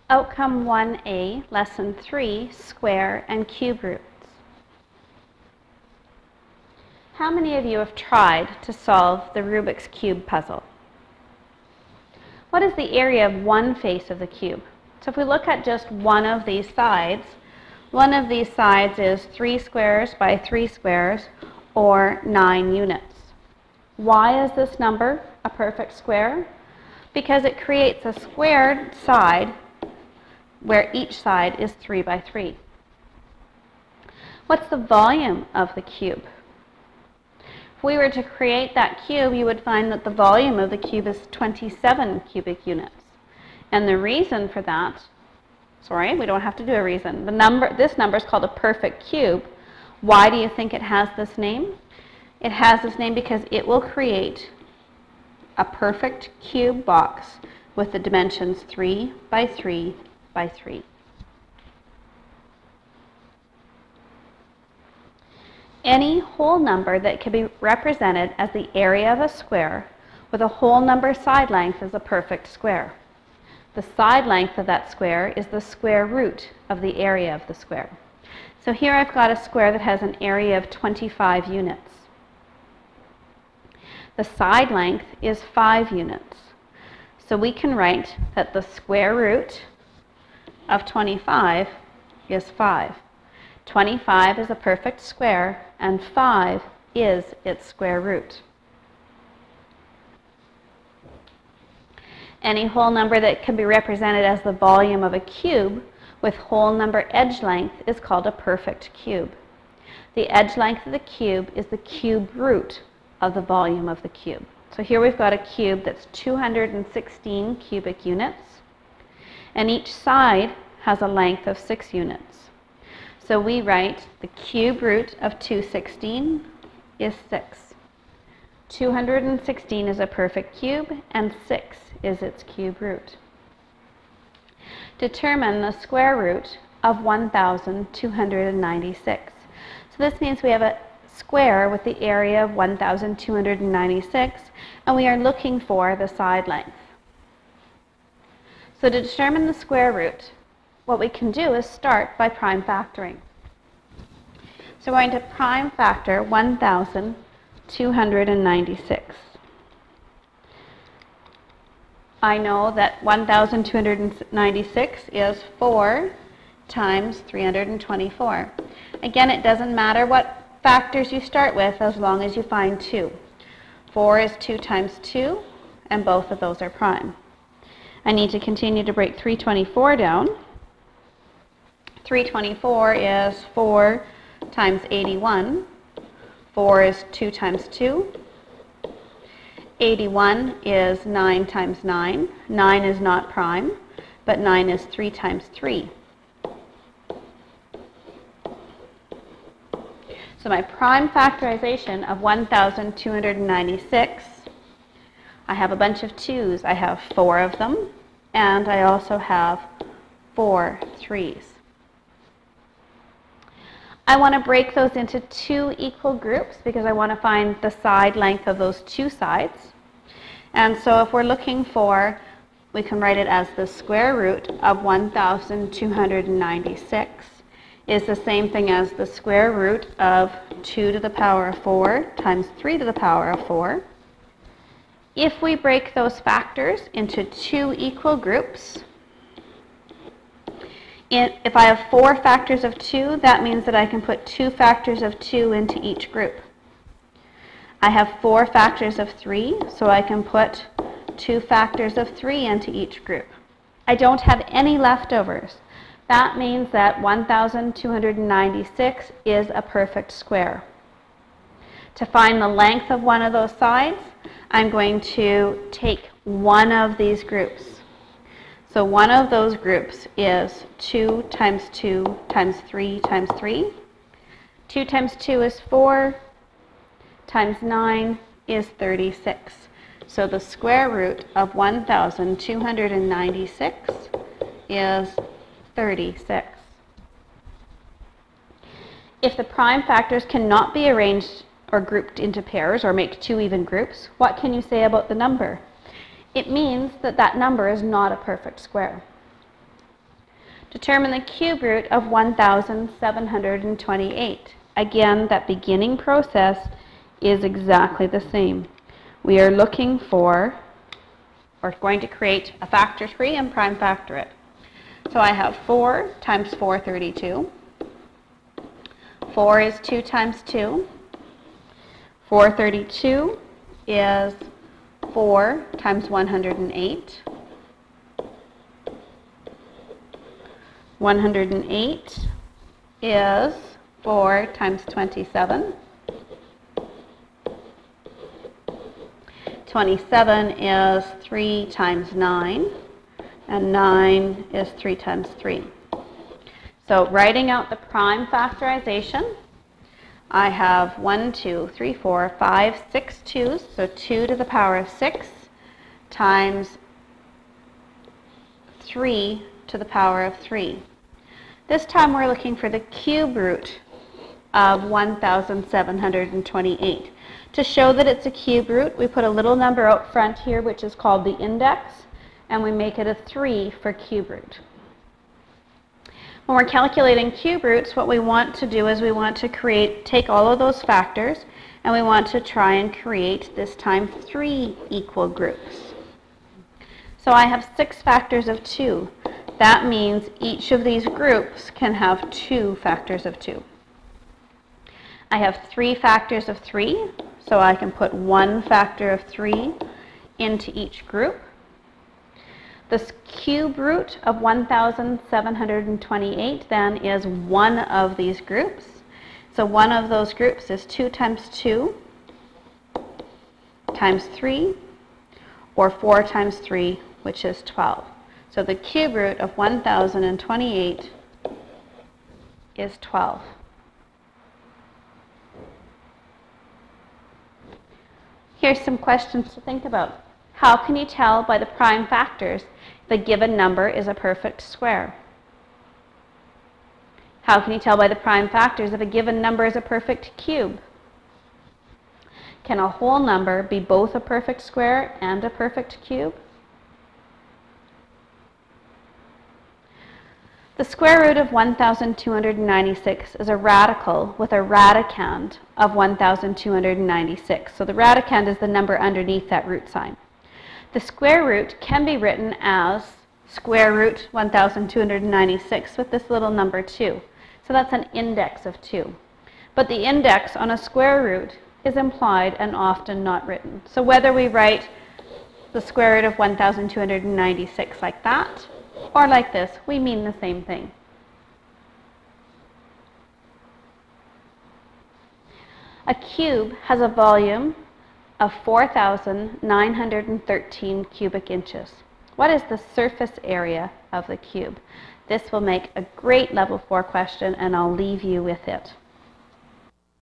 Outcome 1A, Lesson 3, Square and Cube Roots. How many of you have tried to solve the Rubik's Cube puzzle? What is the area of one face of the cube? So if we look at just one of these sides is 3 squares by 3 squares, or 9 units. Why is this number a perfect square? Because it creates a squared side where each side is 3 by 3. What's the volume of the cube? If we were to create that cube, you would find that the volume of the cube is 27 cubic units. And the reason for that, sorry, we don't have to do a reason. This number is called a perfect cube. Why do you think it has this name? It has this name because it will create a perfect cube box with the dimensions 3 by 3 by 3. Any whole number that can be represented as the area of a square with a whole number side length is a perfect square. The side length of that square is the square root of the area of the square. So here I've got a square that has an area of 25 units. The side length is 5 units. So we can write that the square root of 25 is 5. 25 is a perfect square, and 5 is its square root. Any whole number that can be represented as the volume of a cube with whole number edge length is called a perfect cube. The edge length of the cube is the cube root of the volume of the cube. So here we've got a cube that's 216 cubic units, and each side has a length of 6 units. So we write the cube root of 216 is 6. 216 is a perfect cube, and 6 is its cube root. Determine the square root of 1,296. So this means we have a square with the area of 1,296, and we are looking for the side length. So to determine the square root, what we can do is start by prime factoring. So we're going to prime factor 1,296. I know that 1,296 is 4 times 324. Again, it doesn't matter what factors you start with as long as you find 2. 4 is 2 times 2, and both of those are prime. I need to continue to break 324 down. 324 is 4 times 81. 4 is 2 times 2. 81 is 9 times 9. 9 is not prime, but 9 is 3 times 3. So my prime factorization of 1,296, I have a bunch of 2's. I have 4 of them, and I also have 4 3's. I want to break those into 2 equal groups because I want to find the side length of those 2 sides. And so if we're looking for, we can write it as the square root of 1,296 is the same thing as the square root of 2 to the power of 4 times 3 to the power of 4. If we break those factors into 2 equal groups, if I have 4 factors of 2, that means that I can put 2 factors of 2 into each group. I have 4 factors of 3, so I can put 2 factors of 3 into each group. I don't have any leftovers. That means that 1,296 is a perfect square. To find the length of one of those sides, I'm going to take one of these groups. So one of those groups is 2 times 2 times 3 times 3. 2 times 2 is 4, times 9 is 36. So the square root of 1,296 is 36. If the prime factors cannot be arranged or grouped into pairs or make 2 even groups, what can you say about the number? It means that that number is not a perfect square. Determine the cube root of 1,728. Again, that beginning process is exactly the same. We are looking for, or going to create a factor tree and prime factor it. So I have 4 times 432. 4 is 2 times 2. 432 is 4 times 108. 108 is 4 times 27. 27 is 3 times 9. And 9 is 3 times 3. So writing out the prime factorization, I have 1, 2, 3, 4, 5, 6 2's, so 2 to the power of 6 times 3 to the power of 3. This time we're looking for the cube root of 1,728. To show that it's a cube root, we put a little number out front here which is called the index, and we make it a 3 for cube root. When we're calculating cube roots, what we want to do is we want to take all of those factors and we want to try and create this time 3 equal groups. So I have 6 factors of 2. That means each of these groups can have 2 factors of 2. I have 3 factors of 3, so I can put 1 factor of 3 into each group. The cube root of 1,728 then is one of these groups. So one of those groups is 2 times 2 times 3, or 4 times 3, which is 12. So the cube root of 1,028 is 12. Here's some questions to think about. How can you tell by the prime factors if a given number is a perfect square? How can you tell by the prime factors if a given number is a perfect cube? Can a whole number be both a perfect square and a perfect cube? The square root of 1,296 is a radical with a radicand of 1,296. So the radicand is the number underneath that root sign. The square root can be written as square root 1,296 with this little number 2. So that's an index of 2. But the index on a square root is implied and often not written. So whether we write the square root of 1,296 like that or like this, we mean the same thing. A cube has a volume of 4,913 cubic inches. What is the surface area of the cube? This will make a great level 4 question, and I'll leave you with it.